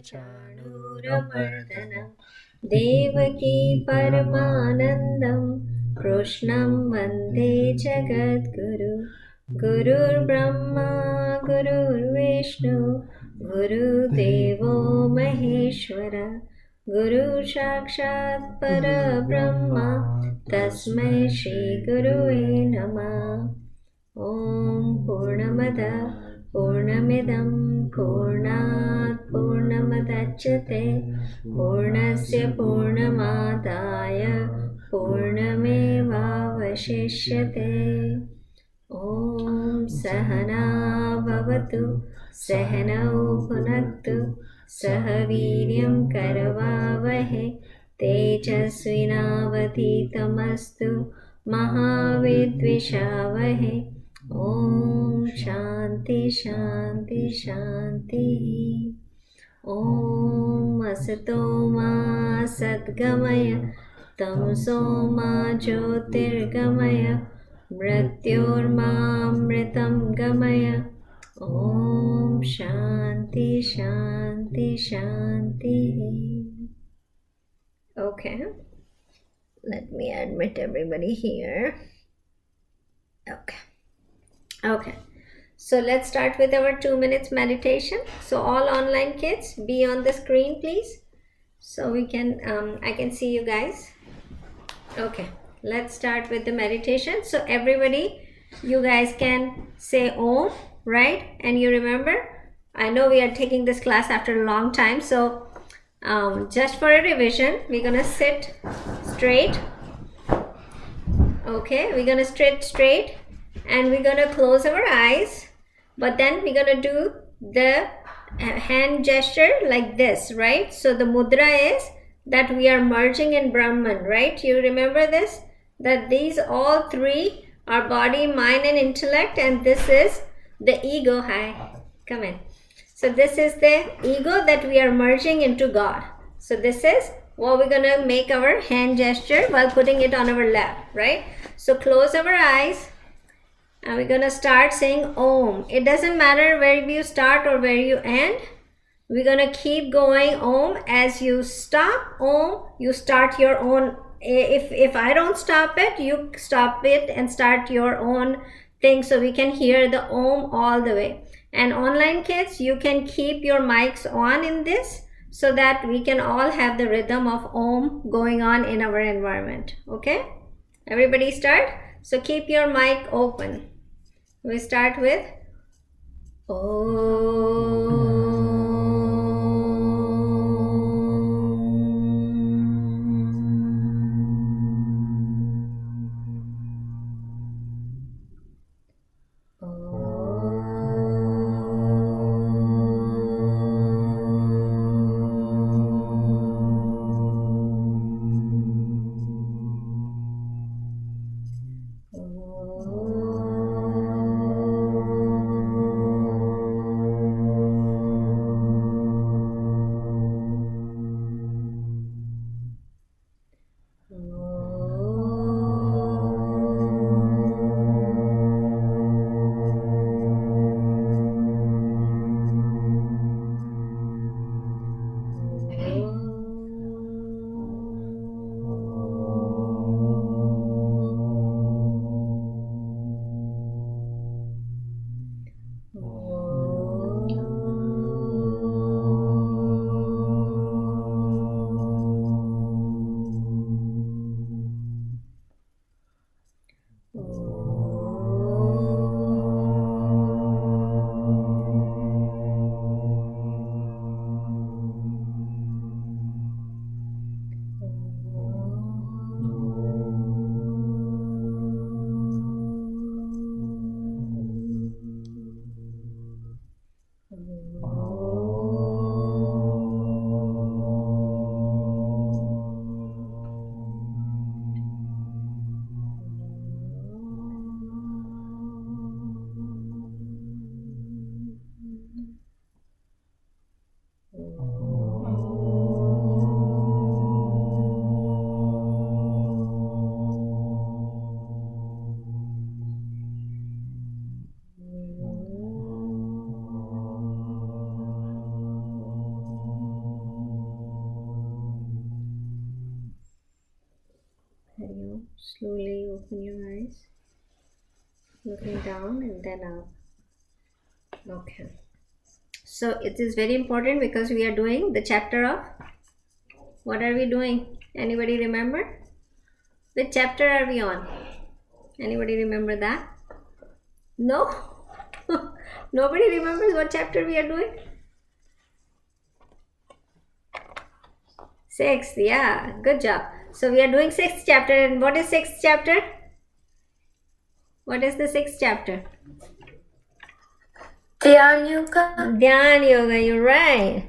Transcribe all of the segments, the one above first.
चाणूरमर्दनं देवकी परमानन्दं कृष्णं वन्दे जगद्गुरु गुरुर्ब्रह्मा गुरुर्विष्णु गुरुदेवो महेश्वर गुरु साक्षात् परब्रह्म तस्मै श्रीगुरुवे नमः। ॐ पूर्णमद पूर्णमिदं पूर्णात् पूर्णमुदच्यते पूर्णस्य पूर्णमादाय पूर्णमेवावशिष्यते। ॐ सहना भवतु सहनौ भुनक्तु सह वीर्यं करवावहै तेजस्विनावधीतमस्तु महाविद्विषावहै। ॐ शान्ति शान्ति शान्तिः। ॐ असतो मा सद्गमय तमसो मा ज्योतिर्गमय मृत्योर्मामृतं गमय। ॐ शान्ति शान्ति शान्तिः। Okay, let me admit everybody here. Okay, so let's start with our 2 minutes meditation. So all online kids, be on the screen please, so we can I can see you guys. Okay, let's start with the meditation. So everybody, you guys can say Om, right? And you remember, I know we are taking this class after a long time, so just for a revision, we're gonna sit straight. Okay, we're gonna sit straight and we're gonna close our eyes, but then we're gonna do the hand gesture like this, right? So the mudra is that we are merging in Brahman, right? You remember this, that these all three are body, mind and intellect, and this is the ego. Hi, come in. So this is the ego that we are merging into God. So this is what we're gonna make our hand gesture while putting it on our lap, right? So close our eyes and we're gonna start saying Om. It doesn't matter where you start or where you end. We're gonna keep going Om. As you stop Om, you start your own. If I don't stop it, you stop it and start your own thing, so we can hear the Om all the way. And online kids, you can keep your mics on in this so that we can all have the rhythm of Om going on in our environment. Okay, everybody start. So keep your mic open. We start with Om. Slowly open your eyes. Looking down and then up. Okay. So it is very important because we are doing the chapter of, what are we doing? Anybody remember? Which chapter are we on? Anybody remember that? No? Nobody remembers what chapter we are doing? 6th, yeah, good job. So we are doing 6th chapter, and what is 6th chapter? What is the 6th chapter? Dhyan Yoga. Dhyan Yoga, you're right.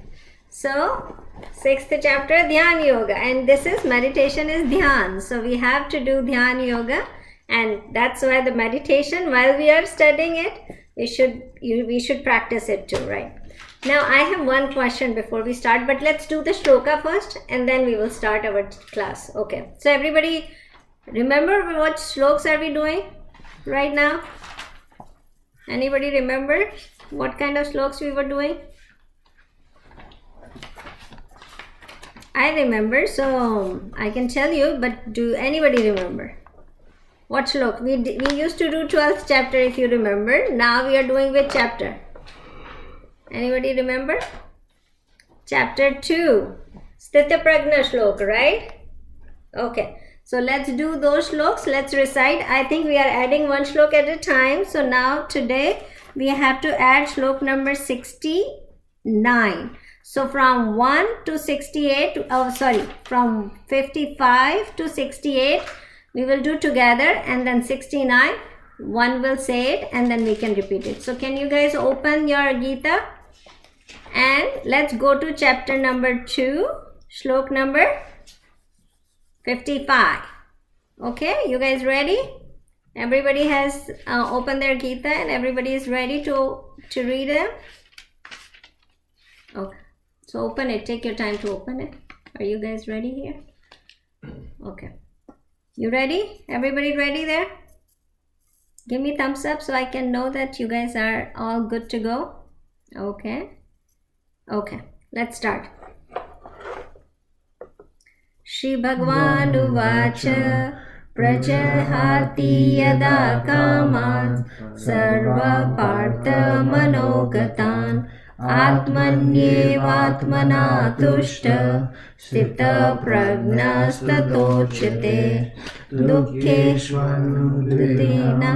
So 6th chapter, Dhyan Yoga, and this is meditation is Dhyan. So we have to do Dhyan Yoga, and that's why the meditation, while we are studying it, we should practice it too, right? Now I have one question before we start, but let's do the shloka first and then we will start our class. Okay, so everybody remember what shlokas are we doing right now? Anybody remember what kind of shlokas we were doing? I remember, so I can tell you, but do anybody remember? What shlok? We used to do 12th chapter, if you remember. Now we are doing which chapter? Anybody remember? Chapter 2. Sthita Prajna shlok, right? Okay. So let's do those shloks. Let's recite. I think we are adding one shlok at a time. So now today we have to add shlok number 69. So from 1 to 68, from 55 to 68, we will do together, and then 69, one will say it and then we can repeat it. So can you guys open your Gita? And let's go to chapter number 2, shlok number 55. Okay, you guys ready? Everybody has opened their Gita and everybody is ready to read them? Okay, so open it. Take your time to open it. Are you guys ready here? Okay. You ready? Everybody ready there? Give me thumbs up so I can know that you guys are all good to go. Okay. Okay, let's start. Shri Bhagwan Uvacha Prajahati Yada Kaman Sarva Partha Manogatan Atmanyevatmana Tushta Sthita Pragnastatochite Dukkeshvanudritena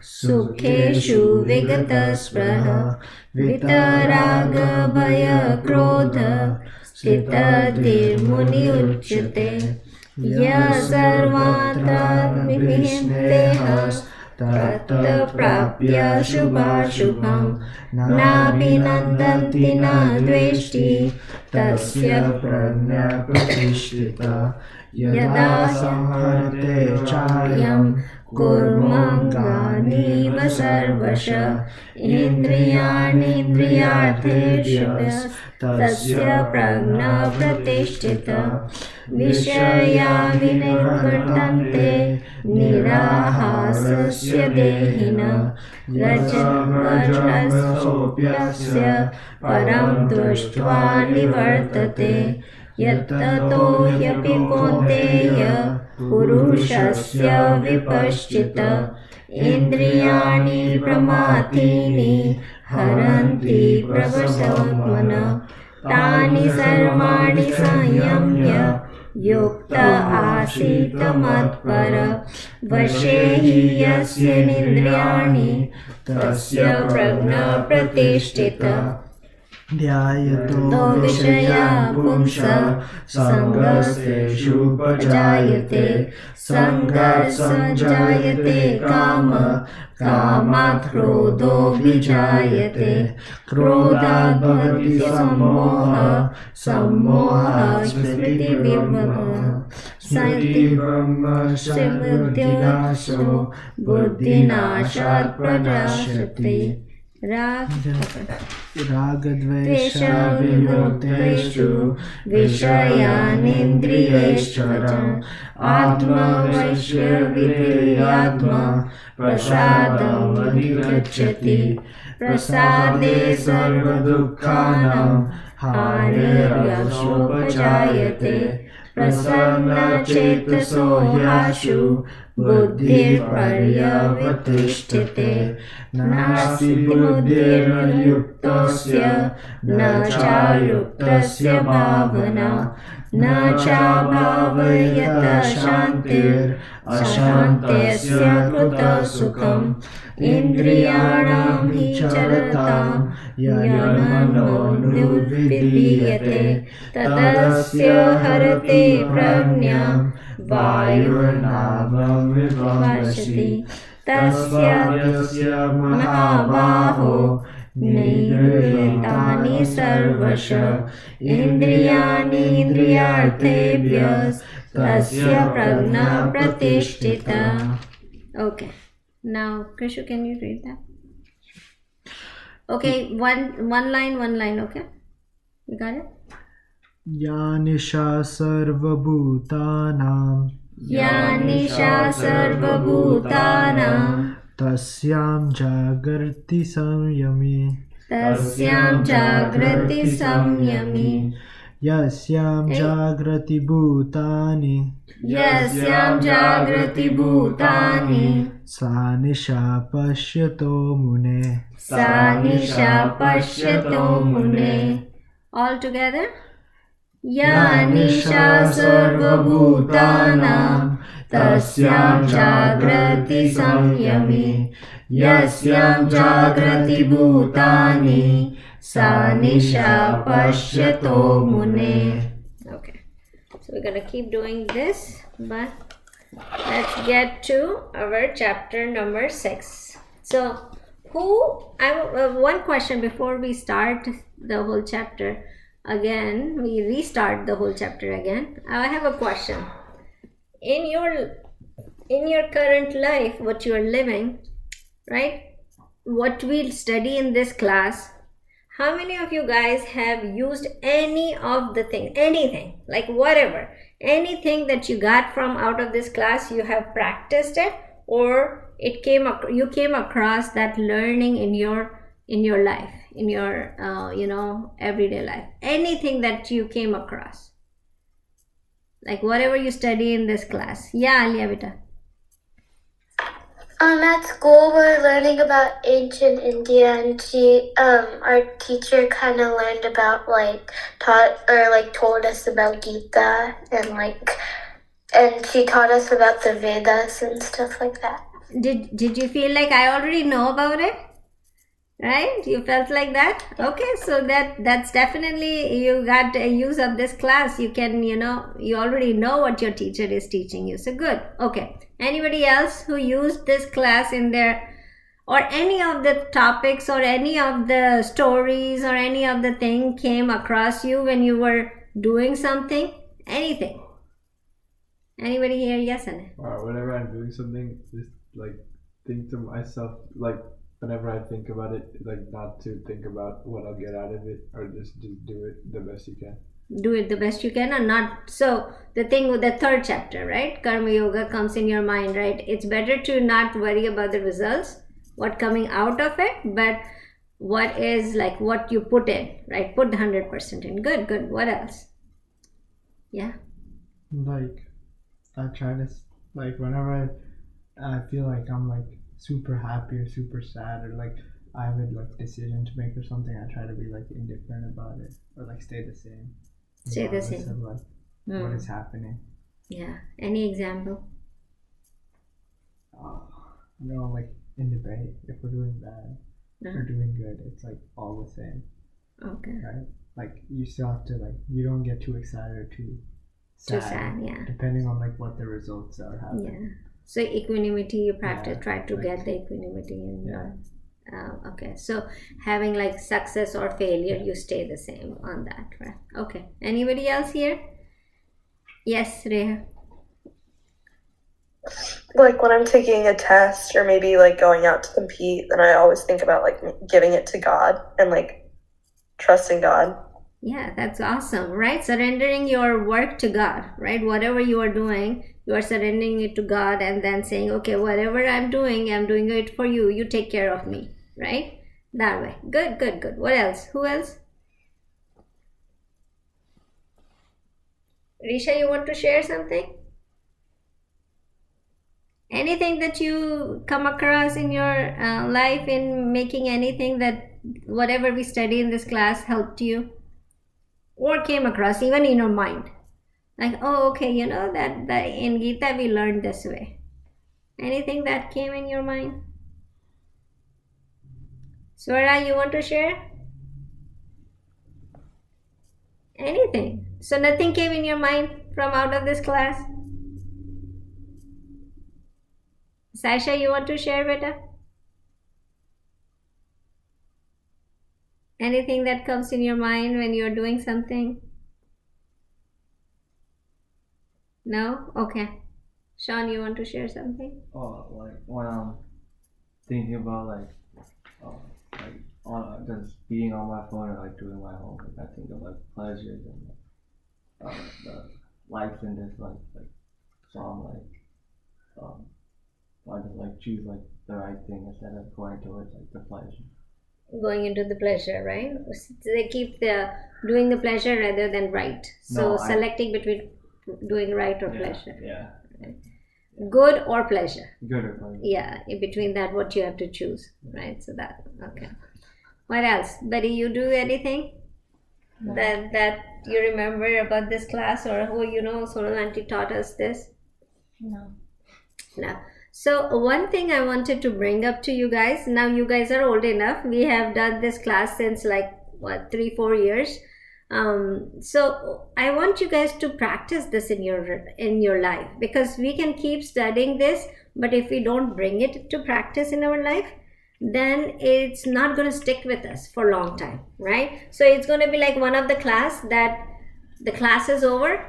Sukheshu Vigataspraha Vitaraga Bhaya Krodha Sthita Tirmuni Uchyate Ya Sarvatra Vihintehas Tatta Prapya Shubha Shubham Na Binandanti Na Dveshti Tasya Prajna Pratishtita Yada Samharte Chayam Kurmangani Vasarvasha Indriyani Indriyartheshu Tasya Prajna Pratishtita Vishaya Vinirvartante Nirahasasya Dehina Rajavajrasopyasya Param Dushtva Nivartate Yattato hyapi konteya Purushasya Vipaschita Indriyani Pramathini Haranti Pravasavamana Tani Sarvani Sanyamya Yukta Asita Matpara Vashehi Yasya Nindriyani Tasya Prajna Pratishtita Dhyayato Vishaya Pumsa Sangaseshu Pajayate Sangat Sanjayate Kama Kamat Krodho Vijayate Krodhat Bhavati Sammoha Sammoha Smriti Vibhava Smriti Brahma Sarvadhyasho Buddhinashat Pradashati Ragadvesha Vimurteshu Vishayanindriyeshvara Atma Vaishya Videyatma Prasadam Adhikachati Prasade Sarva Dukkhanam Harirashopajayate prasanna chetaso hyashu buddhir paryavatishtite nasti buddhir yuktasya na cha yuktasya bhavana na cha bhavayata shantir ashantasya kuta sukham indriyanam hi charatam yanmano nurvidiyate tadasya harate prajnam vayurnavam vivamvashati tasya mahabaho nirvitani sarvasha indriyani indriyarthebhyas tasya prajna pratishtita. Okay. Now, Krishu, can you read that? Okay, one line, okay? You got it? Ya nisha sarvabhutanam tasyam jagrati samyami yasyam jagrati bhutani sa nisha pashyato mune. All together. Ya nisha sarvabhutanam tasyam jagrati samyami yasyam jagrati bhutani sa nisha pashyato mune. Okay, so we're gonna keep doing this, but let's get to our chapter number 6. So one question before we start the whole chapter again, we restart the whole chapter again. I have a question. In your current life, what you are living, right, what we'll study in this class, how many of you guys have used any of the thing, anything, like whatever, anything that you got from out of this class, you have practiced it, or you came across that learning in your life, in your everyday life, anything that you came across, like whatever you study in this class. Yeah, Alia beta. At school, we're learning about ancient India, and our teacher kind of learned about told us about Gita, and she taught us about the Vedas and stuff like that. Did you feel like I already know about it? Right? You felt like that? Okay, so that's definitely, you got a use of this class. You can, you already know what your teacher is teaching you. So good. Okay. Anybody else who used this class in their, or any of the topics or any of the stories or any of the thing came across you when you were doing something? Anything? Anybody here? Yes, Anna? Whenever I'm doing something, just like think to myself, like whenever I think about it, like not to think about what I'll get out of it, or just do it the best you can. Do it the best you can, or not. So the thing with the third chapter, right, Karma Yoga comes in your mind, right? It's better to not worry about the results, what coming out of it, but what is like what you put in, right? Put the 100% in. Good. What else? Yeah. Like I try to, like whenever I feel like I'm like super happy or super sad, or like I have a like decision to make or something, I try to be like indifferent about it, or like stay the same. Stay the same. Of, like, what is happening. Yeah. Any example? Like in debate, if we're doing bad or doing good, it's like all the same. Okay. Right? Like you still have to, like, you don't get too excited or too sad, yeah. Depending on like what the results are happening. Yeah. So equanimity, you practice, try to get the equanimity in your. Okay, so having like success or failure, you stay the same on that, right? Okay. Anybody else here? Yes, Reha. Like when I'm taking a test or maybe like going out to compete, then I always think about like giving it to God and like trusting God. Yeah, that's awesome, right? Surrendering your work to God, right? Whatever you are doing, you are surrendering it to God and then saying, okay, whatever I'm doing it for you. You take care of me, right? That way. Good. What else? Who else? Risha, you want to share something? Anything that you come across in your life in making anything that whatever we study in this class helped you or came across even in your mind? Like, oh, okay, you know that in Gita we learned this way. Anything that came in your mind? Swara, you want to share? Anything. So nothing came in your mind from out of this class? Sasha, you want to share, beta? Anything that comes in your mind when you're doing something? No? Okay. Sean, you want to share something? Oh, like when I'm thinking about on just being on my phone or like doing my homework, I think of like pleasures and the likes and dislikes. So I'm I just like choose like the right thing instead of going towards like the pleasure. Going into the pleasure, right? They keep doing the pleasure rather than right. So selecting between doing right or pleasure. Yeah. Good or pleasure. Good or pleasure. Yeah, in between that, what you have to choose, right? So that, okay. What else? Buddy, you do anything that you remember about this class, or who you know, Sonal auntie taught us this? No. No. So one thing I wanted to bring up to you guys, now you guys are old enough. We have done this class since like, what, 3-4 years. So I want you guys to practice this in your life, because we can keep studying this, but if we don't bring it to practice in our life, then it's not going to stick with us for a long time, right? So it's going to be like one of the class that the class is over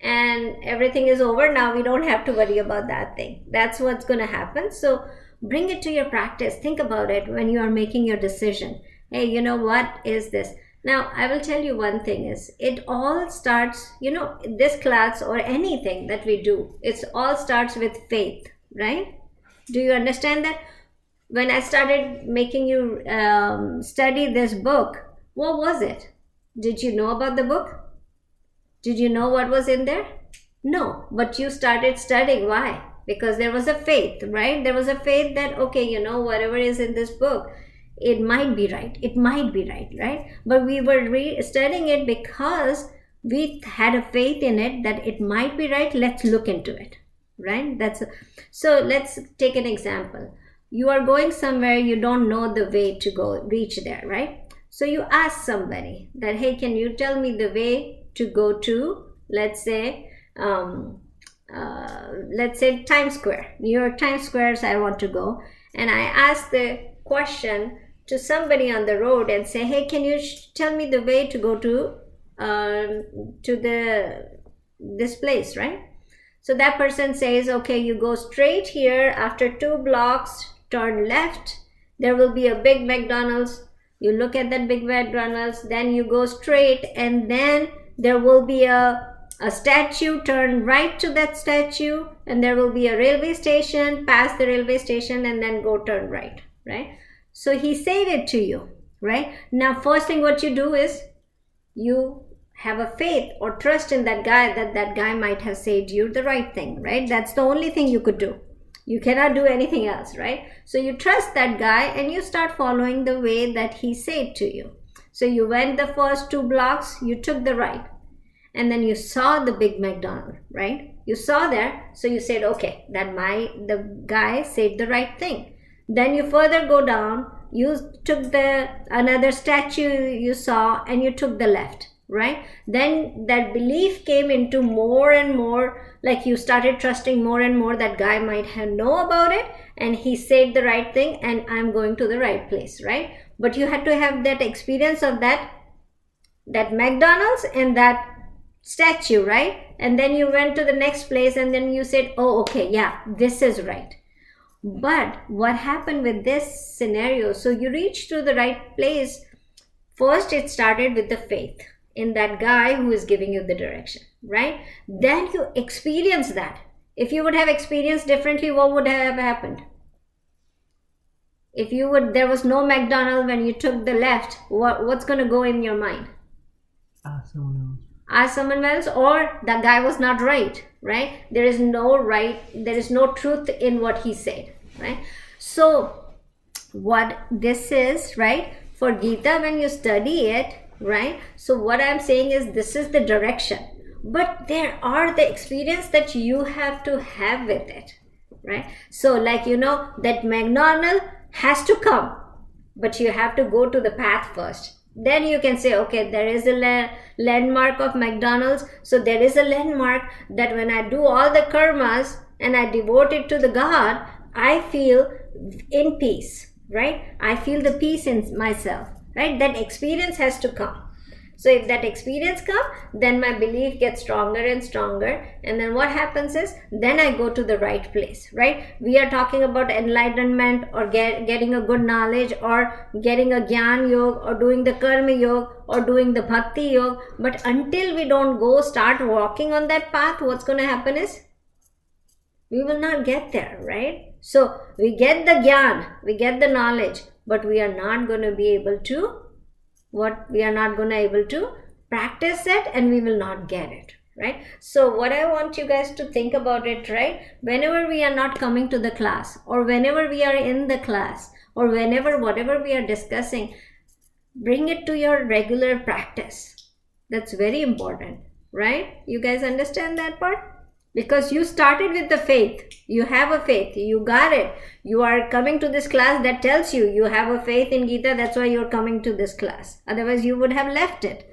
and everything is over. Now we don't have to worry about that thing. That's what's going to happen. So bring it to your practice. Think about it when you are making your decision. Hey, you know what is this? Now, I will tell you one thing is, it all starts, this class or anything that we do, it all starts with faith, right? Do you understand that? When I started making you study this book, what was it? Did you know about the book? Did you know what was in there? No, but you started studying. Why? Because there was a faith, right? There was a faith that, okay, whatever is in this book, it might be right. It might be right? But we were studying it because we had a faith in it that it might be right. Let's look into it, right? So let's take an example. You are going somewhere, you don't know the way to go reach there, right? So you ask somebody that, hey, can you tell me the way to go to, let's say Times Square, New York Times Square, I want to go, and I ask the question to somebody on the road and say, hey, can you tell me the way to go to this place, right? So that person says, okay, you go straight here, after 2 blocks, turn left, there will be a big McDonald's. You look at that big McDonald's, then you go straight, and then there will be a statue, turn right to that statue, and there will be a railway station, pass the railway station, and then go turn right, right? So he said it to you, right? Now, first thing what you do is you have a faith or trust in that guy, that guy might have said you the right thing, right? That's the only thing you could do. You cannot do anything else, right? So you trust that guy and you start following the way that he said to you. So you went the first 2 blocks, you took the right, and then you saw the big McDonald's, right? You saw there, so you said, okay, the guy said the right thing. Then you further go down, you took another statue you saw, and you took the left, right? Then that belief came into more and more, like you started trusting more and more that guy might have know about it, and he said the right thing, and I'm going to the right place, right? But you had to have that experience of that McDonald's and that statue, right? And then you went to the next place, and then you said, oh, okay, yeah, this is right. But what happened with this scenario? So you reached to the right place. First, it started with the faith in that guy who is giving you the direction, right? Then you experience that. If you would have experienced differently, what would have happened? If there was no McDonald's when you took the left, what's going to go in your mind? Ask someone else. Ask someone else, or that guy was not right, right? There is no truth in what he said, right? So what this is, right, for Gita, when you study it, right, so what I'm saying is this is the direction, but there are the experience that you have to have with it, right? So like, that McDonald has to come, but you have to go to the path first. Then you can say, okay, there is a landmark of McDonald's. So there is a landmark that when I do all the karmas and I devote it to the God, I feel in peace, right? I feel the peace in myself, right? That experience has to come. So if that experience comes, then my belief gets stronger and stronger. And then what happens is, then I go to the right place, right? We are talking about enlightenment or getting a good knowledge or getting a Gyan Yoga or doing the Karma Yoga or doing the Bhakti Yoga. But until we don't start walking on that path, what's going to happen is, we will not get there, right? So we get the Gyan, we get the knowledge, but we are not going to be able to practice it, and we will not get it, right? So what I want you guys to think about it, right? Whenever we are not coming to the class, or whenever we are in the class, or whatever we are discussing, bring it to your regular practice. That's very important, right? You guys understand that part? Because you started with the faith. You have a faith. You got it. You are coming to this class, that tells you have a faith in Gita. That's why you're coming to this class. Otherwise, you would have left it.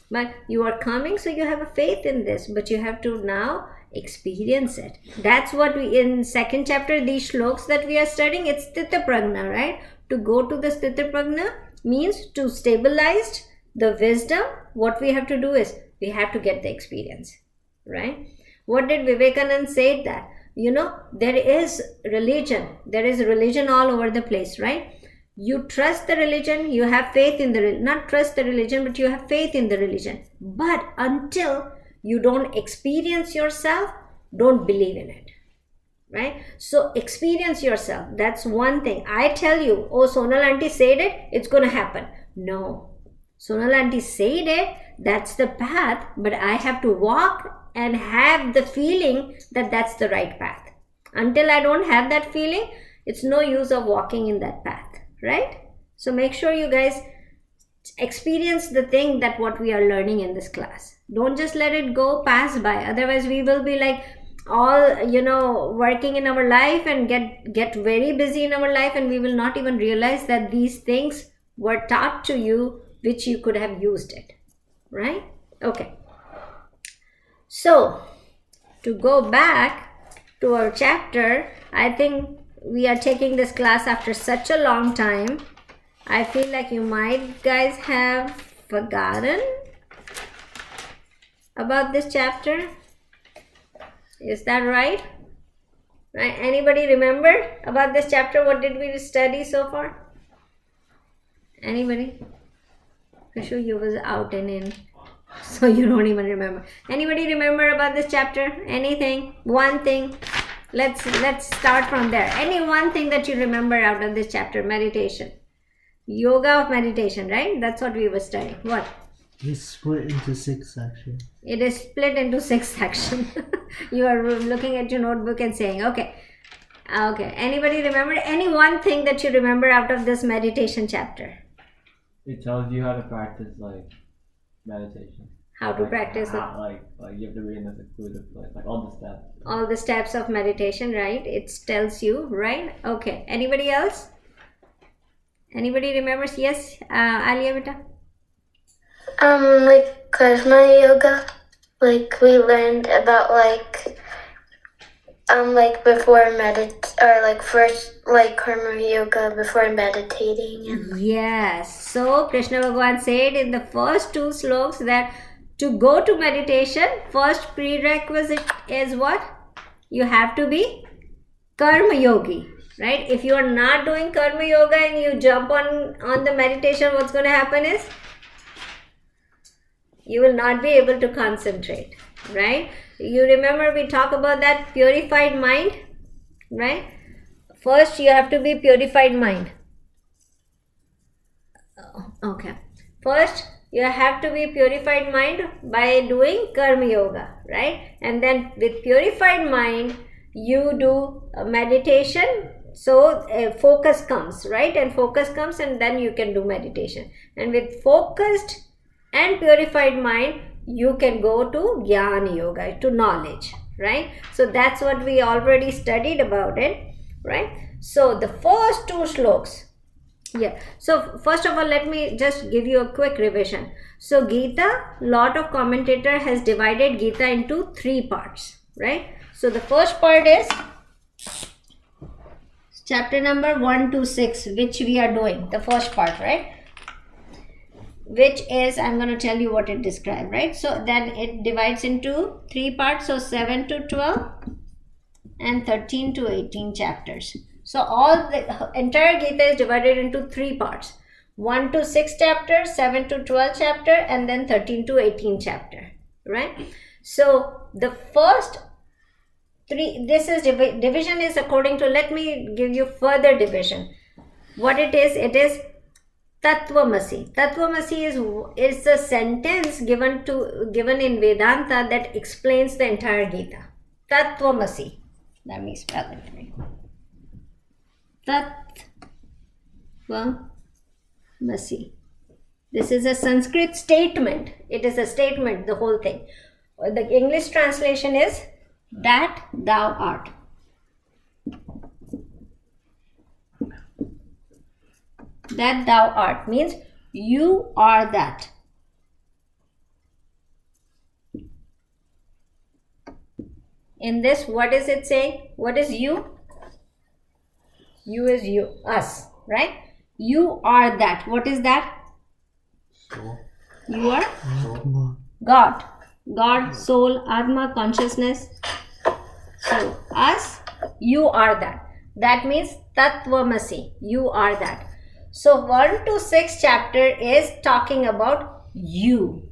But you are coming, so you have a faith in this. But you have to now experience it. That's what we, in second chapter, these shlokas that we are studying, it's Sthita Prajna, right? To go to the Sthita Prajna means to stabilize the wisdom. What we have to do is, we have to get the experience, right? What did Vivekananda say that? There is religion all over the place, right? You trust the religion, you have faith in the religion. Not trust the religion, but you have faith in the religion. But until you don't experience yourself, don't believe in it, right? So experience yourself. That's one thing. I tell you, oh, Sonal auntie said it, it's going to happen. No. Sonal auntie said it, that's the path, but I have to walk and have the feeling that that's the right path. Until I don't have that feeling, it's no use of walking in that path, right? So make sure you guys experience the thing that what we are learning in this class. Don't just let it go pass by. Otherwise, we will be like all, working in our life and get very busy in our life, and we will not even realize that these things were taught to you, which you could have used it, right? Okay. So, to go back to our chapter, I think we are taking this class after such a long time. I feel like you might guys have forgotten about this chapter. Is that right? Right? Anybody remember about this chapter? What did we study so far? Anybody? Krishu, you was out and in, so you don't even remember. Anybody remember about this chapter? Anything? One thing? Let's start from there. Any one thing that you remember out of this chapter? Meditation. Yoga of meditation, right? That's what we were studying. What? It's split into 6 sections. It is split into 6 sections. You are looking at your notebook and saying, okay. Anybody remember any one thing that you remember out of this meditation chapter? It tells you how to practice meditation. How to practice it? Like you have to be in the secluded place, like all the steps. All the steps of meditation, right? It tells you, right? Okay. Anybody else? Anybody remembers? Yes, Alia beta. Like Karma Yoga, like we learned about before first Karma Yoga before meditating. And Yes. So Krishna Bhagavan said in the first 2 slokas that to go to meditation, first prerequisite is what? You have to be Karma Yogi, right? If you are not doing Karma Yoga and you jump on the meditation, what's going to happen is you will not be able to concentrate, right? You remember we talk about that purified mind, right? First you have to be purified mind. Okay. First you have to be purified mind by doing karma yoga, right? And then with purified mind, you do meditation. So focus comes, right? And focus comes, and then you can do meditation. And with focused and purified mind, you can go to Jnana Yoga, to knowledge, right? So that's what we already studied about it, right? So the first two shlokas. Yeah. So first of all, let me just give you a quick revision. So Gita, lot of commentator has divided Gita into 3 parts, right? So the first part is chapter number 1 to 6, which we are doing, the first part, right? Which is, I'm going to tell you what it describes, right? So then it divides into 3 parts, so 7 to 12 and 13 to 18 chapters. So all the entire Gita is divided into 3 parts. 1 to 6 chapter, 7 to 12 chapter, and then 13 to 18 chapter, right? So the first 3, this is division is according to, let me give you further division. What it is Tattvamasi. Tattvamasi is a sentence given in Vedanta that explains the entire Gita. Tattvamasi. Let me spell it for you. Tattvamasi. This is a Sanskrit statement. It is a statement, the whole thing. The English translation is that thou art. That thou art means you are that. In this, what is it saying? What is you? You is you, us, right? You are that. What is that? Soul. You are Soul. God. God, soul, Atma, consciousness. So, us, you are that. That means Tattvamasi. You are that. So 1 to 6 chapter is talking about you.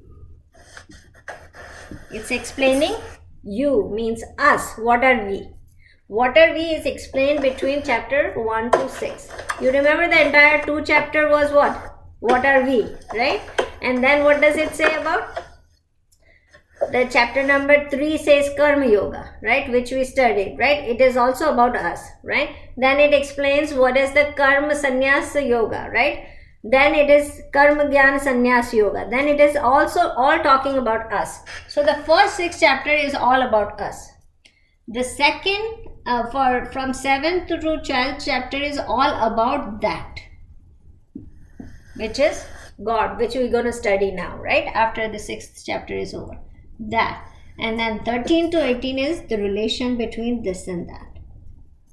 It's explaining you, means us. What are we? What are we is explained between chapter 1 to 6. You remember the entire 2 chapter was what? What are we, right? And then what does it say about? The chapter number 3 says Karma Yoga, right? Which we studied, right? It is also about us, right? Then it explains what is the Karma Sannyas Yoga, right? Then it is Karma Jnana Sannyas Yoga. Then it is also all talking about us. So the first 6 chapter is all about us. The second, from 7th to 12th chapter is all about that, which is God, which we're going to study now, right? After the 6th chapter is over. That. And then 13 to 18 is the relation between this and that.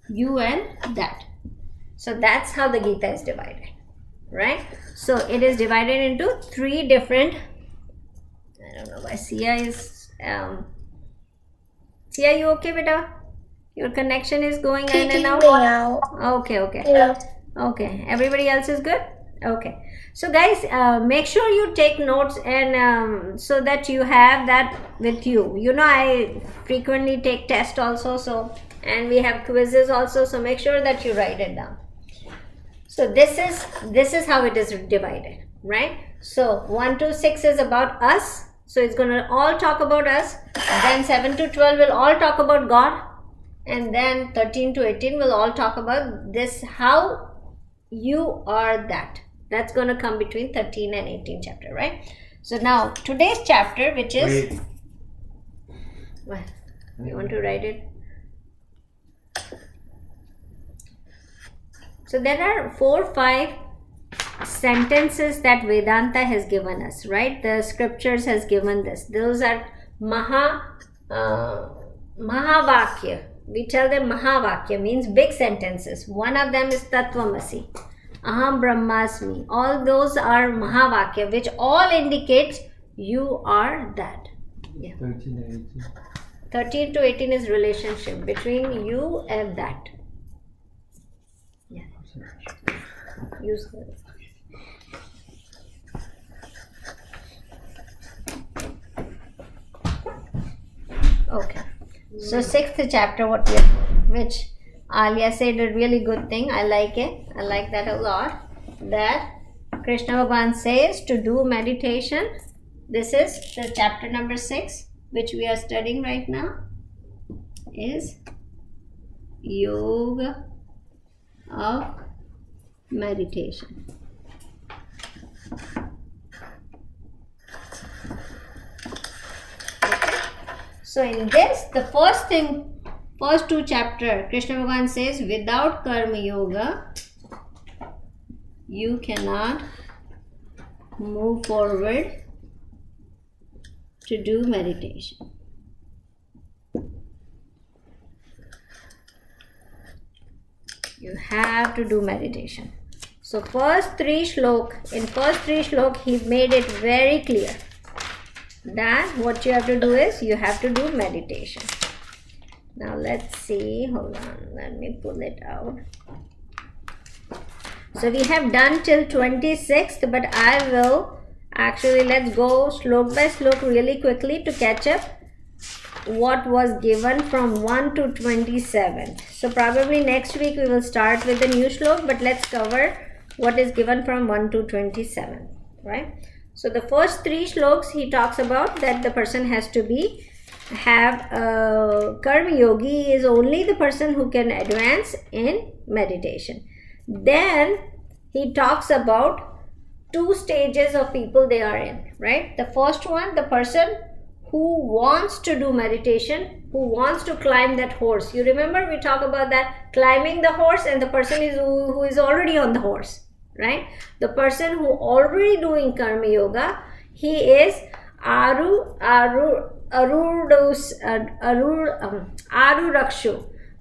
You and that. So that's how the Gita is divided, right? So it is divided into 3 different, I don't know why Sia is, Sia, you okay, beta? Your connection is going in and out? Okay. Yeah. Okay. Everybody else is good? Okay. So guys, make sure you take notes, and so that you have that with you. You know, I frequently take tests also, so, and we have quizzes also, so make sure that you write it down. So this is how it is divided, right? So 1 to 6 is about us. So it's going to all talk about us. Then 7 to 12 will all talk about God. And then 13 to 18 will all talk about this, how you are that. That's going to come between 13 and 18 chapter, right? So now today's chapter, which is... Wait. What? You want to write it? So there are 4 or 5 sentences that Vedanta has given us, right? The scriptures has given this. Those are Mahavakya. We tell them Mahavakya means big sentences. One of them is Tattvamasi, Aham Brahmasmi. All those are Mahavakya, which all indicates you are that. Yeah. 13 to 18. 13 to 18 is relationship between you and that. Yeah. Use the... Okay. So 6th chapter, which Alia said a really good thing. I like it. I like that a lot. That Krishna Bhagavan says to do meditation. This is the chapter number 6, which we are studying right now, is Yoga of Meditation. Okay. So in this, the first two chapter, Krishna Bhagavan says, without Karma Yoga, you cannot move forward to do meditation. You have to do meditation. So in first three shlok, he made it very clear that what you have to do is you have to do meditation. Now let's see, hold on, let me pull it out. So we have done till 26th, but I will actually, let's go slok by slok really quickly to catch up what was given from 1 to 27. So probably next week we will start with the new shlok, but let's cover what is given from 1 to 27, right? So the first three shloks, he talks about that the person has to have Karma Yogi is only the person who can advance in meditation. Then he talks about two stages of people they are in, right? The first one, the person who wants to do meditation, who wants to climb that horse. You remember we talk about that, climbing the horse, and the person who is already on the horse, right? The person who already doing Karma Yoga, he is Arurakshu.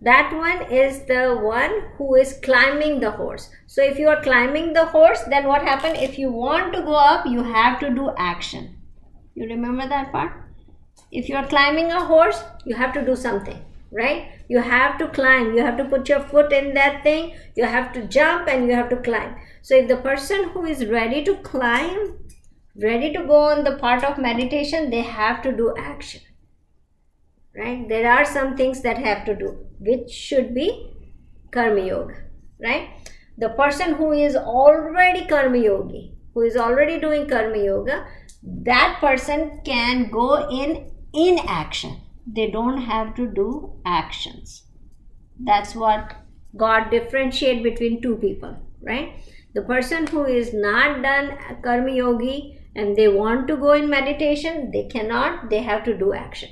That one is the one who is climbing the horse. So if you are climbing the horse, then what happens? If you want to go up, you have to do action. You remember that part? If you are climbing a horse, you have to do something, right? You have to climb. You have to put your foot in that thing. You have to jump and you have to climb. So if the person who is ready to climb, ready to go on the part of meditation, they have to do action, right? There are some things that have to do, which should be Karma Yoga, right? The person who is already Karma Yogi, who is already doing Karma Yoga, that person can go in action. They don't have to do actions. That's what God differentiate between two people, right? The person who is not done Karma Yogi and they want to go in meditation, they cannot, they have to do action.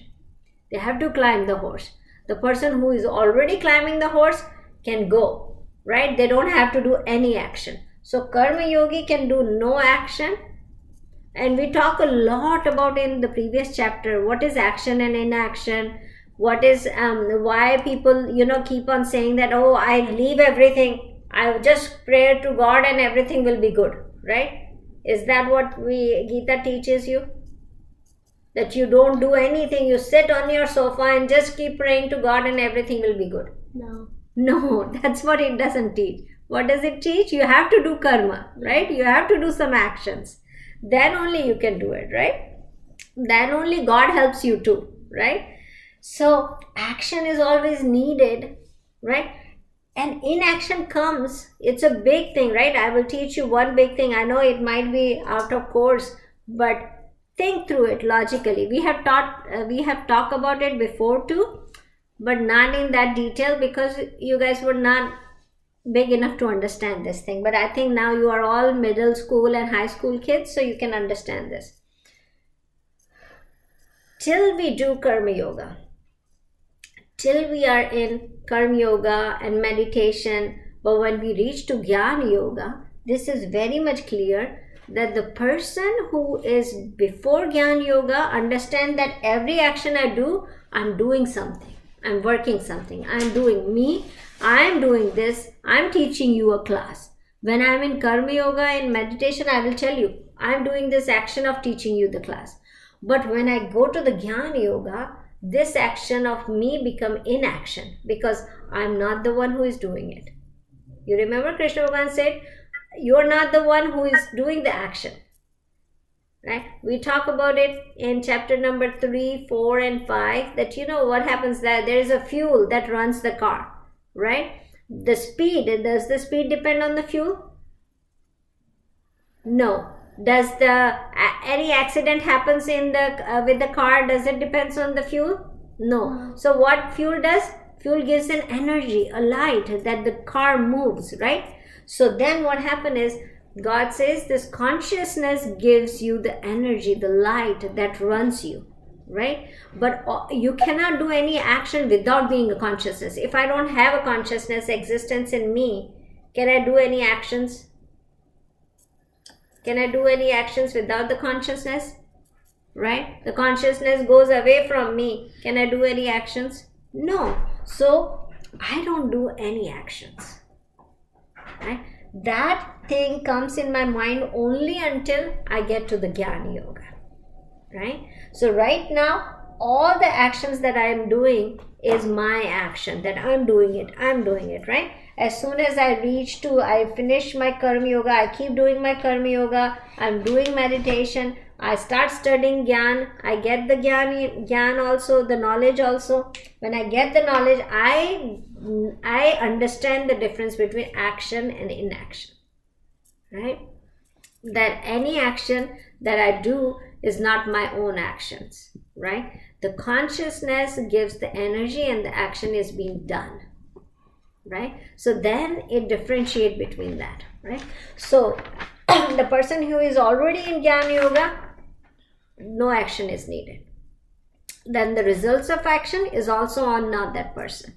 They have to climb the horse. The person who is already climbing the horse can go, right? They don't have to do any action. So Karma Yogi can do no action. And we talk a lot about in the previous chapter, what is action and inaction, what is, why people, keep on saying that, oh, I leave everything, I just pray to God and everything will be good, right? Is that what Gita teaches you? That you don't do anything, you sit on your sofa and just keep praying to God and everything will be good. No, that's what it doesn't teach. What does it teach? You have to do karma, right? You have to do some actions. Then only you can do it, right? Then only God helps you too, right? So action is always needed, right? And inaction comes, it's a big thing, right? I will teach you one big thing. I know it might be out of course, but think through it logically. We have talked about it before too, but not in that detail because you guys were not big enough to understand this thing. But I think now you are all middle school and high school kids, so you can understand this. Till we do Karma Yoga, till we are in Karma Yoga and meditation, but when we reach to Jnana Yoga, this is very much clear that the person who is before Jnana Yoga understand that every action I do, I'm doing something. I'm working something. I'm doing me. I'm doing this. I'm teaching you a class. When I'm in Karma Yoga and meditation, I will tell you, I'm doing this action of teaching you the class. But when I go to the Jnana Yoga, this action of me become inaction because I'm not the one who is doing it. You remember Krishna Bhagavan said, you're not the one who is doing the action. Right? We talk about it in chapter number 3, 4 and 5 that what happens there is a fuel that runs the car, right? The speed, does the speed depend on the fuel? No. Does any accident happens in the with the car? Does it depends on the fuel? No. So what fuel does? Fuel gives an energy, a light that the car moves, right? So then what happens is God says this consciousness gives you the energy, the light that runs you, right? But you cannot do any action without being a consciousness. If I don't have a consciousness existence in me, can I do any actions? Can I do any actions without the consciousness? Right? The consciousness goes away from me. Can I do any actions? No. So I don't do any actions. Right? That thing comes in my mind only until I get to the Jnana Yoga. Right? So right now, all the actions that I am doing is my action, that I'm doing it, right? As soon as I finish my Karma Yoga, I keep doing my Karma Yoga, I'm doing meditation, I start studying Gyan, I get the Gyan also, the knowledge also. When I get the knowledge, I understand the difference between action and inaction, right? That any action that I do is not my own actions, right? The consciousness gives the energy and the action is being done, right? So then it differentiates between that, right? So the person who is already in Jnana Yoga, no action is needed. Then the results of action is also on not that person,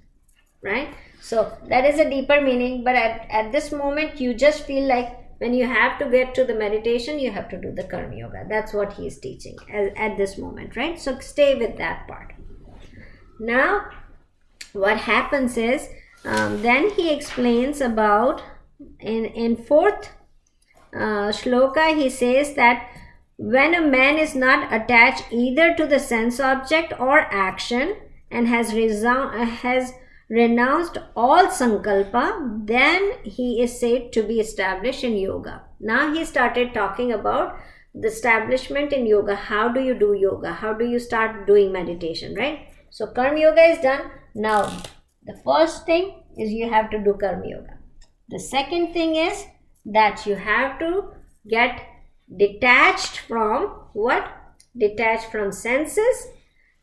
right? So that is a deeper meaning, but at this moment you just feel like when you have to get to the meditation, you have to do the Karma Yoga. That's what he is teaching at this moment, right? So stay with that part. Now, what happens is, then he explains about, in fourth shloka, he says that when a man is not attached either to the sense object or action and has renounced all sankalpa, then he is said to be established in yoga. Now he started talking about the establishment in yoga. How do you do yoga? How do you start doing meditation, right? So Karma Yoga is done. Now the first thing is you have to do Karma Yoga. The second thing is that you have to get detached from what? Detached from senses,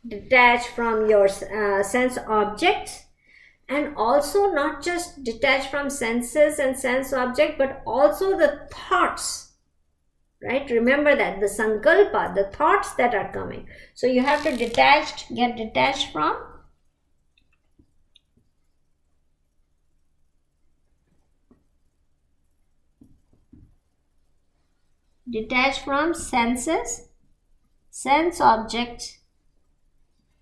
detached from your sense objects, and also not just detached from senses and sense object, but also the thoughts, right? Remember that, the sankalpa, the thoughts that are coming. So you have to get detached from senses, sense objects,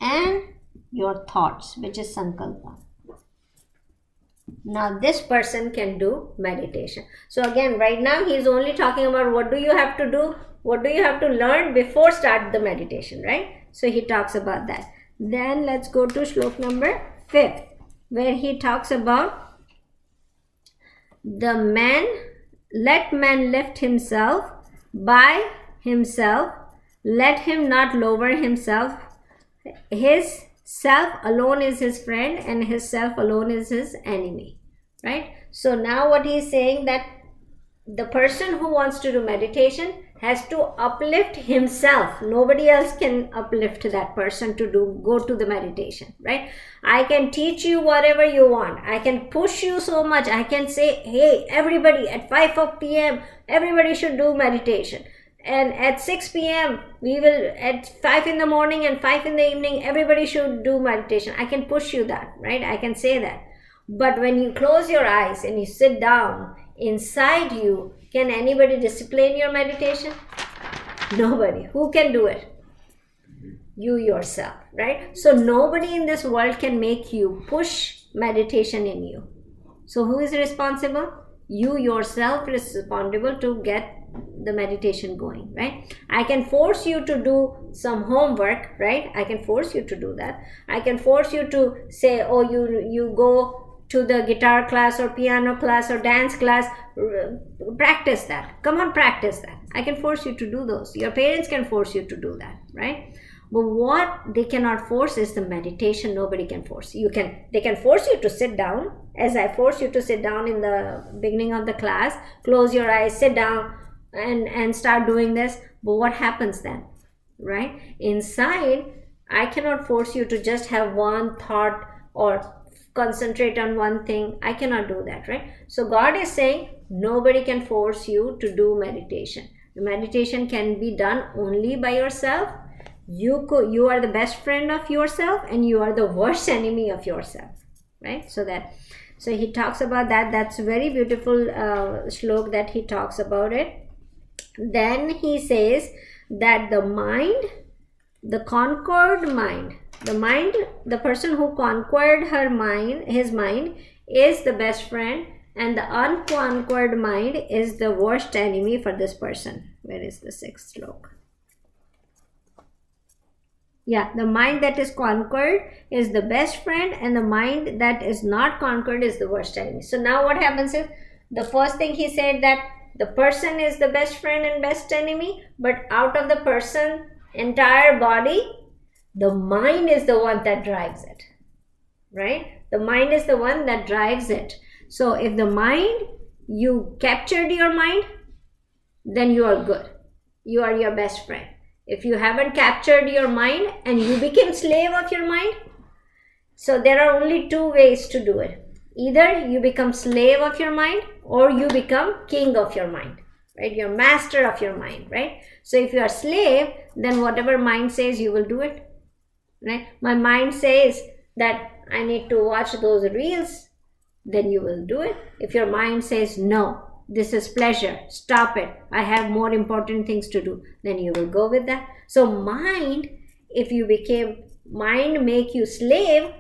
and your thoughts, which is sankalpa. Now this person can do meditation. So again, right now he is only talking about what do you have to do, what do you have to learn before start the meditation, right? So he talks about that. Then let's go to shlok number 5, where he talks about let man lift himself by himself, let him not lower himself. His self alone is his friend and his self alone is his enemy, right? So now what he is saying, that the person who wants to do meditation has to uplift himself. Nobody else can uplift that person to go to the meditation, right? I can teach you whatever you want. I can push you so much. I can say, hey, everybody at 5 p.m. everybody should do meditation. And at 6 p.m. at 5 in the morning and 5 in the evening, everybody should do meditation. I can push you that, right? I can say that. But when you close your eyes and you sit down, inside you, can anybody discipline your meditation? Nobody. Who can do it? You yourself, right? So nobody in this world can make you push meditation in you. So who is responsible? You yourself is responsible to get the meditation going, right? I can force you to do some homework, right? I can force you to do that. I can force you to say, oh, you go to the guitar class or piano class or dance class, practice that. Come on, practice that. I can force you to do those. Your parents can force you to do that, right? But what they cannot force is the meditation. Nobody can force. They can force you to sit down, as I force you to sit down in the beginning of the class. Close your eyes, sit down. and start doing this. But what happens then, right? Inside, I cannot force you to just have one thought or concentrate on one thing. I cannot do that, right? So God is saying nobody can force you to do meditation. Meditation can be done only by yourself. You are the best friend of yourself, and you are the worst enemy of yourself, right? So he talks about that. That's a very beautiful shlok that he talks about it. Then he says that the mind, the conquered mind, the person who conquered his mind is the best friend, and the unconquered mind is the worst enemy for this person. Where is the 6th shlok? Yeah, the mind that is conquered is the best friend, and the mind that is not conquered is the worst enemy. So now what happens is, the first thing he said that the person is the best friend and best enemy, but out of the person entire body, the mind is the one that drives it, right? The mind is the one that drives it. So if the mind, you captured your mind, then you are good. You are your best friend. If you haven't captured your mind and you became slave of your mind, so there are only 2 ways to do it. Either you become slave of your mind, or you become king of your mind, right? You're master of your mind, right? So if you are slave, then whatever mind says, you will do it, right? My mind says that I need to watch those reels, then you will do it. If your mind says, no, this is pleasure, stop it, I have more important things to do, then you will go with that. So mind, if you became, mind make you slave,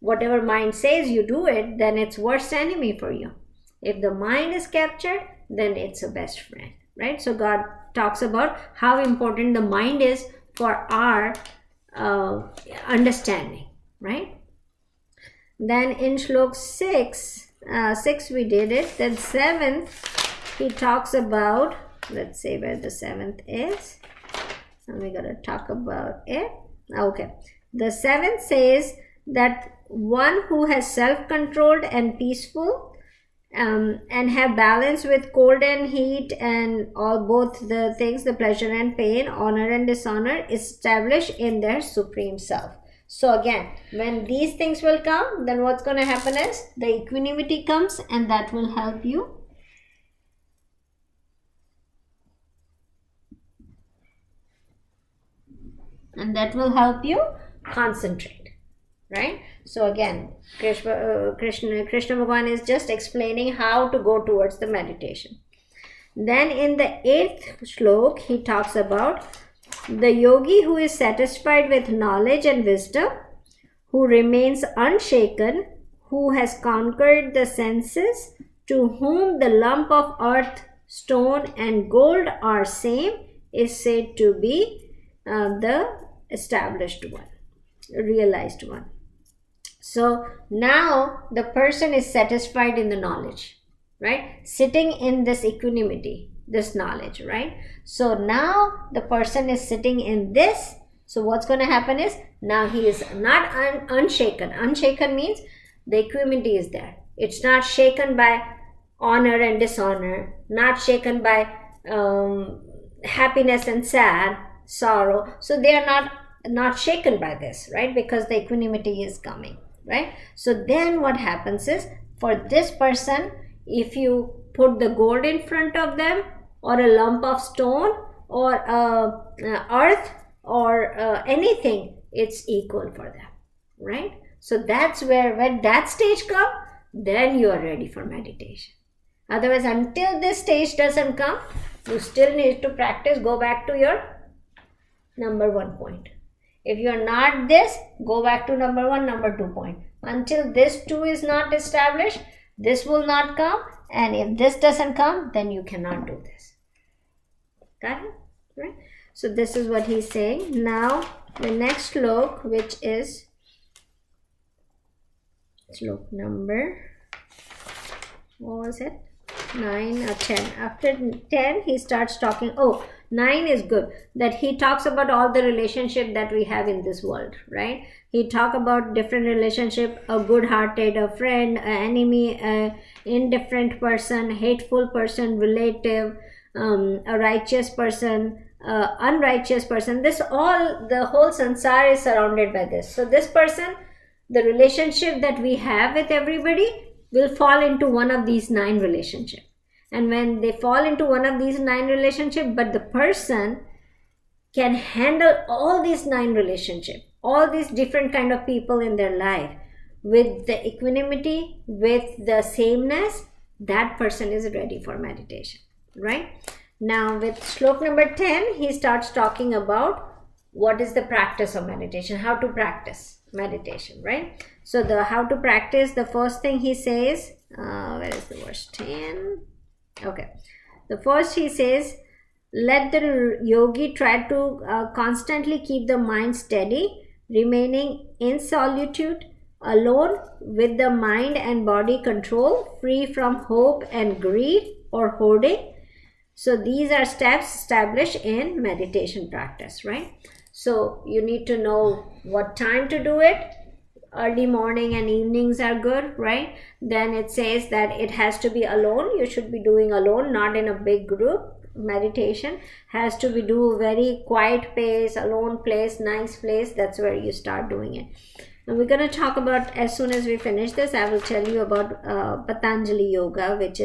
whatever mind says you do it, then it's worst enemy for you. If the mind is captured, then it's a best friend, right? So God talks about how important the mind is for our understanding, right? Then in shlok 6 we did it. Then 7th, he talks about, let's say where the 7th is, and we're gonna talk about it. Okay, the 7th says that one who has self-controlled and peaceful, and have balance with cold and heat, and all both the things, the pleasure and pain, honor and dishonor, established in their supreme self. So again, when these things will come, then what's going to happen is the equanimity comes, and that will help you. And that will help you concentrate, right? So again, Krishna Bhagavan is just explaining how to go towards the meditation. Then in the 8th shlok, he talks about the yogi who is satisfied with knowledge and wisdom, who remains unshaken, who has conquered the senses, to whom the lump of earth, stone and gold are same, is said to be the established one, realized one. So now the person is satisfied in the knowledge, right? Sitting in this equanimity, this knowledge, right? So now the person is sitting in this. So what's going to happen is, now he is not unshaken. Unshaken means the equanimity is there. It's not shaken by honor and dishonor, not shaken by happiness and sorrow. So they are not shaken by this, right? Because the equanimity is coming, right? So then what happens is, for this person, if you put the gold in front of them, or a lump of stone, or earth, or anything, it's equal for them, right? So that's where, when that stage comes, then you are ready for meditation. Otherwise, until this stage doesn't come, you still need to practice. Go back to your number 1 point. If you are not this, go back to number 1, number 2 point. Until this 2 is not established, this will not come. And if this doesn't come, then you cannot do this. Got it? Right? So this is what he's saying. Now the next shlok, which is shlok number, what was it? 9 or 10. After 10, he starts talking. 9 is good, that he talks about all the relationship that we have in this world, right? He talk about different relationship, a good-hearted, a friend, an enemy, a indifferent person, hateful person, relative, a righteous person, unrighteous person. The whole sansar is surrounded by this. So this person, the relationship that we have with everybody will fall into one of these 9 relationships. And when they fall into one of these 9 relationships, but the person can handle all these 9 relationships, all these different kind of people in their life with the equanimity, with the sameness, that person is ready for meditation, right? Now with shlok number 10, he starts talking about what is the practice of meditation, how to practice meditation, right? So the how to practice, the first thing he says, where is the verse 10? Okay, the first he says, let the yogi try to constantly keep the mind steady, remaining in solitude, alone with the mind and body control, free from hope and greed or hoarding. So these are steps established in meditation practice, right? So you need to know what time to do it. Early morning and evenings are good, right? Then it says that it has to be alone. You should be doing alone, not in a big group. Meditation has to be do very quiet pace, alone place, nice place. That's where you start doing it. And we're going to talk about, as soon as we finish this, I will tell you about Patanjali Yoga, which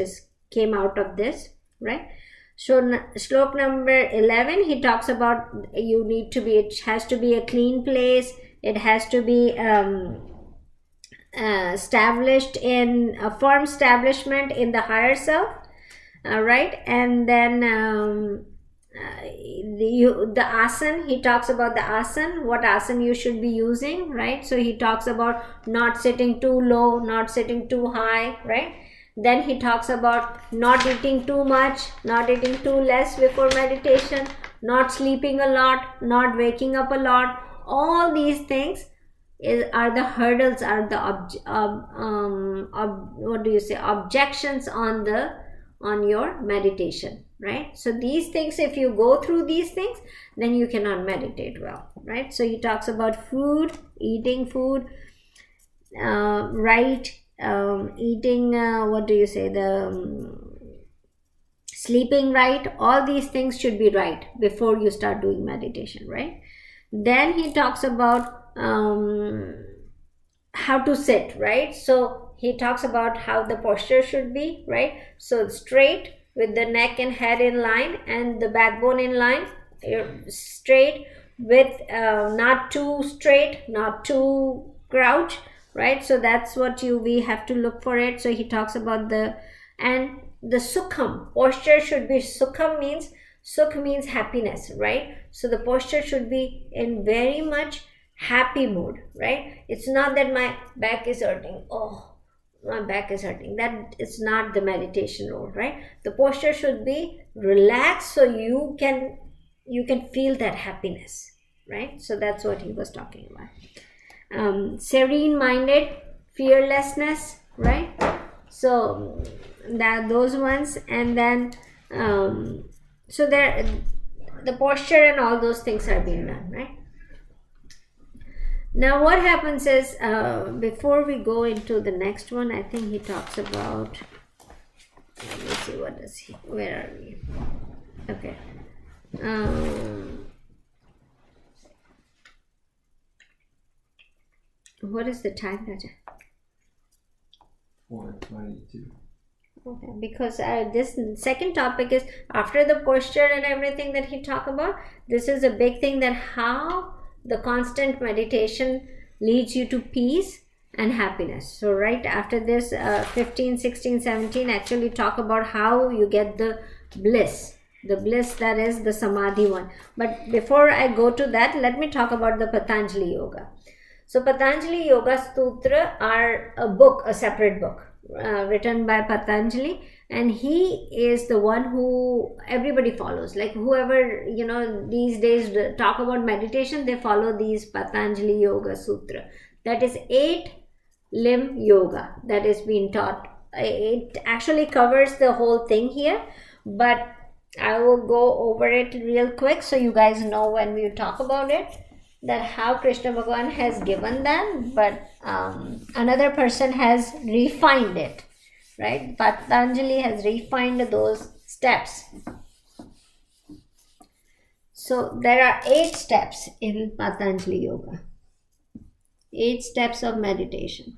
came out of this, right? So shlok number 11, he talks about it has to be a clean place. It has to be established in a firm establishment in the higher self, right? And then the asan, he talks about the asan, what asan you should be using, right? So he talks about not sitting too low, not sitting too high, right? Then he talks about not eating too much, not eating too less before meditation, not sleeping a lot, not waking up a lot. All these things are the hurdles, are the objections on your meditation, right? So these things, if you go through these things, then you cannot meditate well, right? So he talks about food, eating food right, eating sleeping right. All these things should be right before you start doing meditation, right? Then he talks about how to sit, right? So he talks about how the posture should be, right? So straight with the neck and head in line and the backbone in line, straight with not too straight, not too crouch, right? So that's what we have to look for it. So he talks about the sukham posture should be. Sukh means happiness, right? So the posture should be in very much happy mood, right? It's not that my back is hurting. Oh, my back is hurting. That is not the meditation role, right? The posture should be relaxed so you can feel that happiness, right? So that's what he was talking about. Serene minded, fearlessness, right? So those ones. And then so there, the posture and all those things are being done, right? Now what happens is, before we go into the next one, I think he talks about, let me see, where are we? Okay. What is the time, Raja? 4:22. Okay, because this second topic is after the posture and everything that he talked about. This is a big thing, that how the constant meditation leads you to peace and happiness. So right after this, 15, 16, 17 actually talk about how you get the bliss that is the samadhi one. But before I go to that, let me talk about the Patanjali Yoga. So Patanjali Yoga Sutra are a separate book written by Patanjali, and he is the one who everybody follows. Like whoever these days talk about meditation, they follow these Patanjali Yoga Sutra. That is 8-limb yoga that is being taught. It actually covers the whole thing here, but I will go over it real quick so you guys know when we talk about it, that how Krishna Bhagavan has given that, but another person has refined it, right? Patanjali has refined those steps So there are 8 steps in Patanjali Yoga. 8 steps of meditation.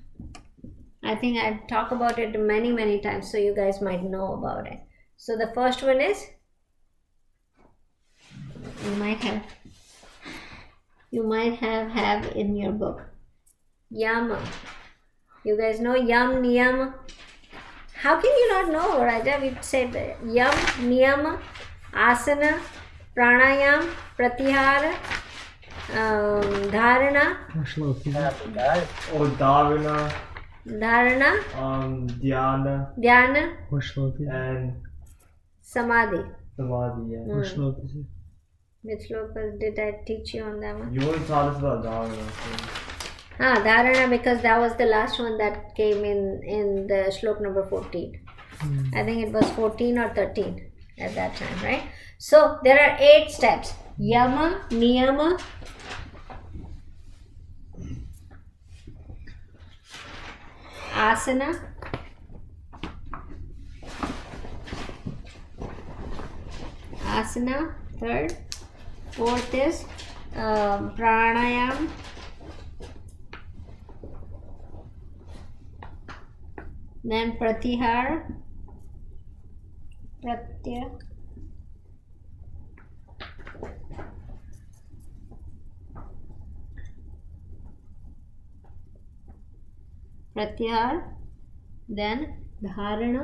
I think I've talked about it many times, so you guys might know about it. So the first one is, you might have in your book, Yama. You guys know Yam, Niyama? How can you not know, Raja? We said Yam, Niyama, Asana, Pranayam, Pratyahara, Dharana. Or Dharana, Dhyana, and Samadhi. Samadhi. Yeah. Which slokas did I teach you on that one? You only taught us about Dharana. Dharana, because that was the last one that came in the shlok number 14. I think it was 14 or 13 at that time, right? So there are 8 steps. Yama, Niyama, Asana, third. 4th is Pranayam. Then Pratyahara. Pratyahara. Then Dharana.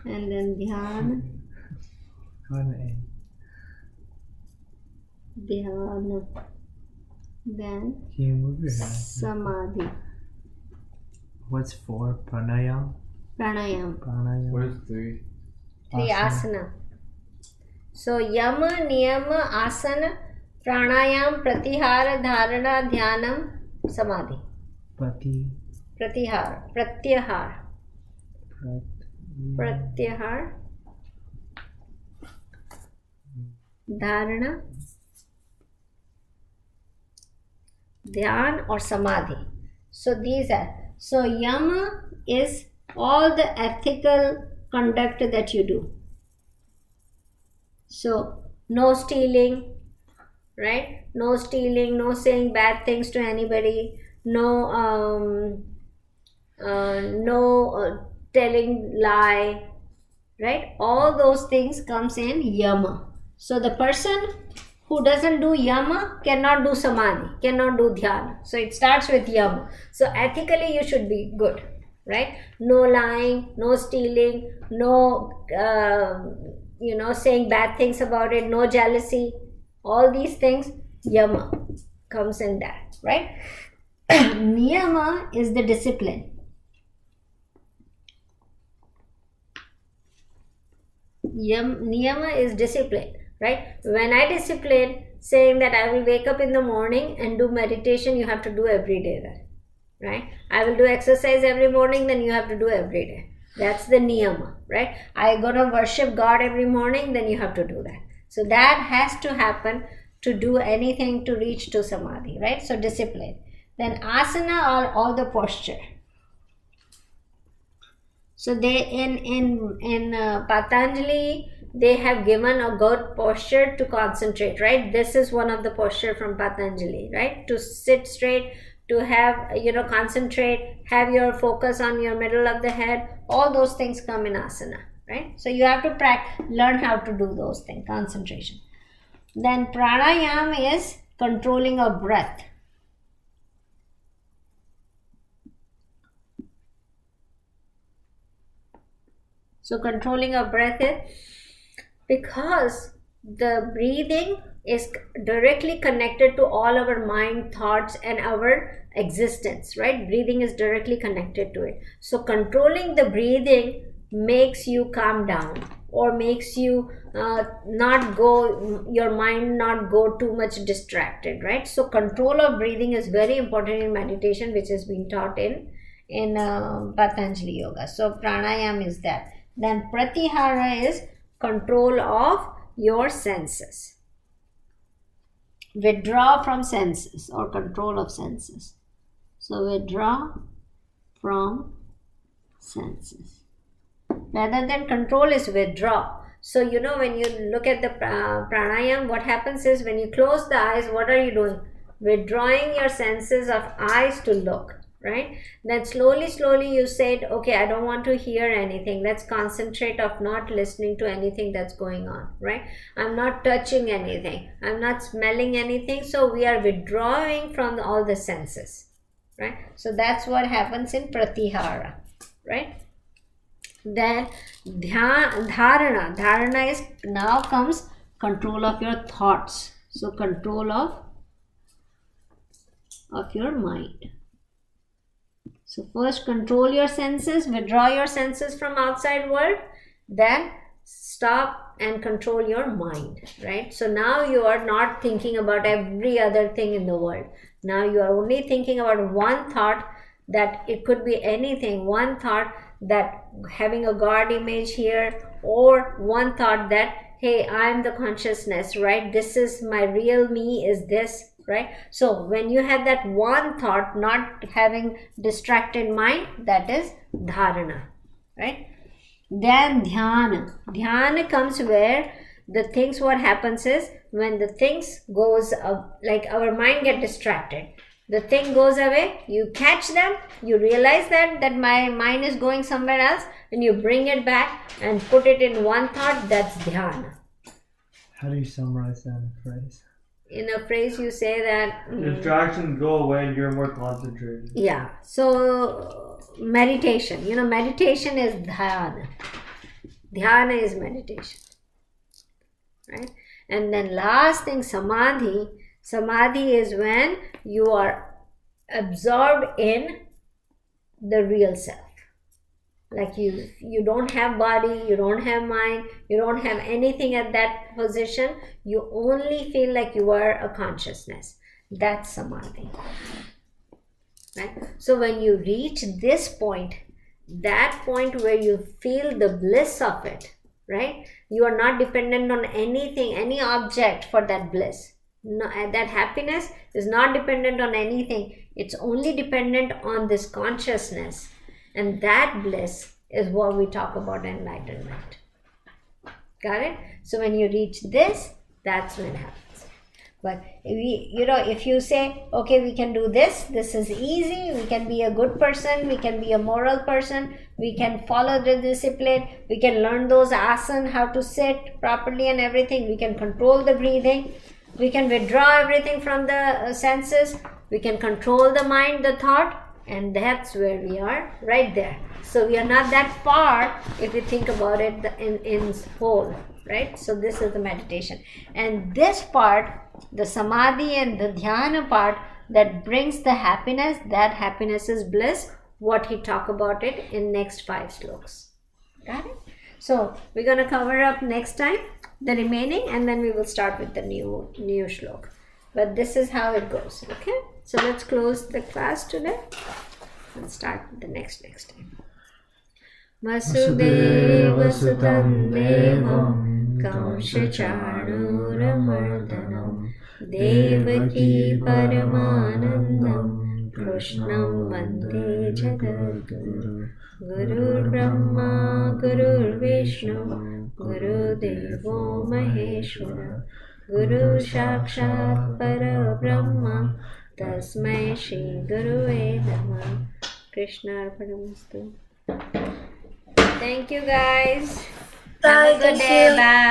And then Dhyana. Then Can you move your hand? Samadhi. What's 4? Pranayam? Pranayam. What is 3? 3 asana. So Yama, Niyama, Asana, Pranayam, Pratyahara, Dharana, Dhyanam, Samadhi. Pratyahara. Dharana, Dhyan or Samadhi. So these are. So Yama is all the ethical conduct that you do. So no stealing, right? No stealing, no saying bad things to anybody, no telling lie, right? All those things comes in Yama. So the person who doesn't do Yama cannot do Samadhi, cannot do Dhyana. So it starts with Yama. So ethically you should be good, right? No lying, no stealing, no saying bad things about it, no jealousy. All these things, Yama comes in that, right? Niyama is the discipline. Niyama is discipline, right? When I discipline, saying that I will wake up in the morning and do meditation, you have to do every day that, right? I will do exercise every morning, then you have to do every day. That's the niyama, right? I'm gonna worship God every morning, then you have to do that. So that has to happen to do anything to reach to samadhi, right? So discipline. Then asana are all the posture. So they in Patanjali, they have given a good posture to concentrate, right? This is one of the posture from Patanjali, right? To sit straight, to have, concentrate, have your focus on your middle of the head. All those things come in asana, right? So you have to learn how to do those things, concentration. Then pranayam is controlling of breath. So controlling of breath is because the breathing is directly connected to all our mind, thoughts, and our existence, right? Breathing is directly connected to it. So controlling the breathing makes you calm down, or makes you your mind not go too much distracted, right? So control of breathing is very important in meditation, which has been taught in Patanjali Yoga. So pranayam is that. Then pratyahara is control of your senses. Withdraw from senses or control of senses. So withdraw from senses. Rather than control is withdraw. So when you look at the pranayam, what happens is when you close the eyes, what are you doing? Withdrawing your senses of eyes to look, right? Then slowly you said, okay, I don't want to hear anything. Let's concentrate of not listening to anything that's going on, right? I'm not touching anything. I'm not smelling anything. So we are withdrawing from all the senses, right? So that's what happens in pratihara, right? Then dharana is now comes control of your thoughts. So control of your mind. So first control your senses, withdraw your senses from outside world, then stop and control your mind, right? So now you are not thinking about every other thing in the world. Now you are only thinking about one thought, that it could be anything, one thought that having a God image here, or one thought that, hey, I'm the consciousness, right? This is my real me, is this, right? So when you have that one thought, not having distracted mind, that is dharana, right? Then dhyana. Dhyana comes where the things, what happens is when the things goes like our mind get distracted, the thing goes away, you catch them, you realize that my mind is going somewhere else, and you bring it back and put it in one thought. That's dhyana. How do you summarize that in a phrase? In a phrase, you say that distractions go away and you're more concentrated. Yeah. So meditation. Meditation is dhyana. Dhyana is meditation, right? And then last thing, samadhi. Samadhi is when you are absorbed in the real self. Like you don't have body, you don't have mind, you don't have anything at that position. You only feel like you are a consciousness. That's samadhi. Right? So when you reach this point, that point where you feel the bliss of it, right? You are not dependent on anything, any object for that bliss. No, that happiness is not dependent on anything. It's only dependent on this consciousness. And that bliss is what we talk about enlightenment. Got it? So when you reach this, that's when it happens. But if you say, okay, we can do this is easy, we can be a good person, we can be a moral person, we can follow the discipline, we can learn those asanas, how to sit properly and everything, we can control the breathing, we can withdraw everything from the senses, we can control the mind, the thought, and that's where we are, right there. So we are not that far if we think about it in whole, right? So this is the meditation. And this part, the samadhi and the dhyana part that brings the happiness, that happiness is bliss, what he talk about it in next 5 slokas. Got it? So we're going to cover up next time the remaining, and then we will start with the new shlok. But this is how it goes. Okay, so let's close the class today and start with the next time. Vasudeva Sutam Devam Kamshacharuramardanam Devaki Paramanandam Krishnam Vande Jagadguru. Guru Brahma Guru Vishnu Guru Devo Maheshwara Guru Sakshat Para Brahma Tasmai Shri Gurue Namah. Krishna Arpanamastu. Thank you guys. Have a good day. Bye.